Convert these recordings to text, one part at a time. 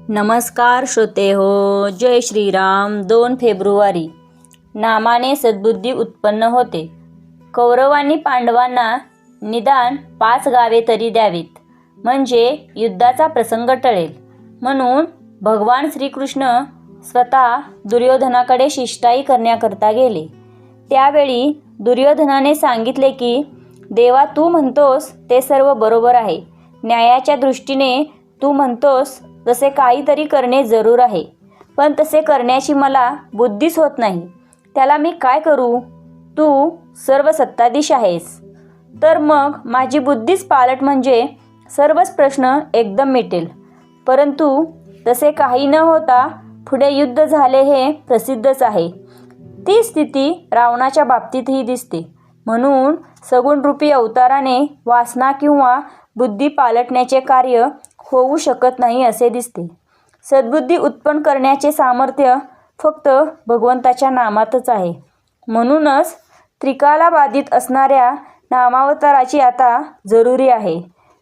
नमस्कार श्रोते हो. जय श्रीराम. 2 फेब्रुवारी. नामाने सद्बुद्धी उत्पन्न होते. कौरवांनी पांडवांना निदान 5 गावे तरी द्यावीत, म्हणजे युद्धाचा प्रसंग टळेल. म्हणून भगवान श्रीकृष्ण स्वतः दुर्योधनाकडे शिष्टाई करण्याकरता गेले. त्यावेळी दुर्योधनाने सांगितले की देवा, तू म्हणतोस ते सर्व बरोबर आहे. न्यायाच्या दृष्टीने तू म्हणतोस तसे काहीतरी करणे जरूर आहे, पण तसे करण्याची मला बुद्धीच होत नाही. त्याला मी काय करू? तू सर्व सत्ताधीश आहेस, तर मग माझी बुद्धीच पालट, म्हणजे सर्वच प्रश्न एकदम मिटेल. परंतु तसे काही न होता पुढे युद्ध झाले हे प्रसिद्धच आहे. ती स्थिती रावणाच्या बाबतीतही दिसते. म्हणून सगुणरूपी अवताराने वासना किंवा बुद्धी पालटण्याचे कार्य होऊ शकत नाही असे दिसते. सद्बुद्धी उत्पन्न करण्याचे सामर्थ्य फक्त भगवंताच्या नामातच आहे. म्हणूनच त्रिकाला बाधित असणाऱ्या नामावताराची आता जरुरी आहे.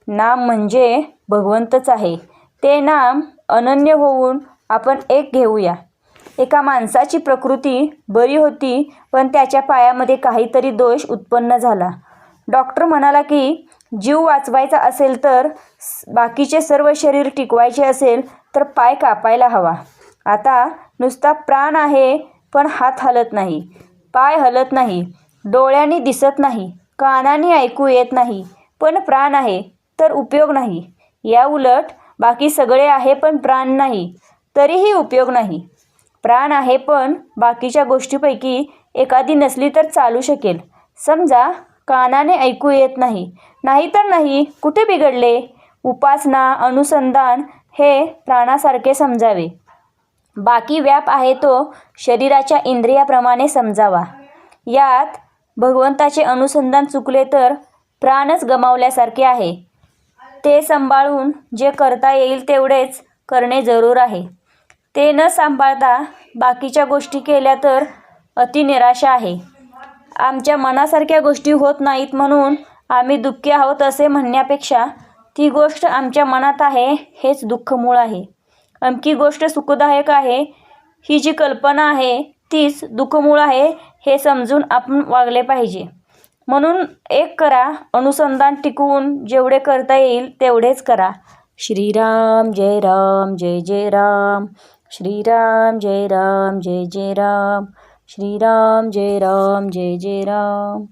नाम म्हणजे भगवंतच आहे. ते नाम अनन्य होऊन आपण एक घेऊया. एका माणसाची प्रकृती बरी होती, पण त्याच्या पायामध्ये काहीतरी दोष उत्पन्न झाला. डॉक्टर म्हणाला की जीव वाचवायचा असेल तर, बाकीचे सर्व शरीर टिकवायचे असेल तर पाय कापायला हवा. आता नुसता प्राण आहे, पण हात हलत नाही, पाय हलत नाही, डोळ्यांनी दिसत नाही, कानांनी ऐकू येत नाही, पण प्राण आहे तर उपयोग नाही. या उलट बाकी सगळे आहे पण प्राण नाही, तरीही उपयोग नाही. प्राण आहे पण बाकीच्या गोष्टीपैकी एखादी नसली तर चालू शकेल. समजा कानाने ऐकू येत नाही, नाही तर नाही, कुठे बिघडले? उपासना, अनुसंधान हे प्राणासारखे समजावे. बाकी व्याप आहे तो शरीराच्या इंद्रियाप्रमाणे समजावा. यात भगवंताचे अनुसंधान चुकले तर प्राणच गमावल्यासारखे आहे. ते सांभाळून जे करता येईल तेवढेच करणे जरूर आहे. ते न सांभाळता बाकीच्या गोष्टी केल्या तर अति निराशा आहे. आमच्या मनासारख्या गोष्टी होत नाहीत म्हणून आम्ही दुःखी आहोत असे म्हणण्यापेक्षा, ती गोष्ट आमच्या मनात आहे हेच दुःख मूळ आहे. अमकी गोष्ट सुखदायक आहे ही जी कल्पना आहे तीच दुःखमूळ आहे हे समजून आपण वागले पाहिजे. म्हणून एक करा, अनुसंधान टिकवून जेवढे करता येईल तेवढेच करा. श्रीराम जय राम जय जय राम. श्रीराम जय राम जय जय राम. श्रीराम जय राम जय जय राम.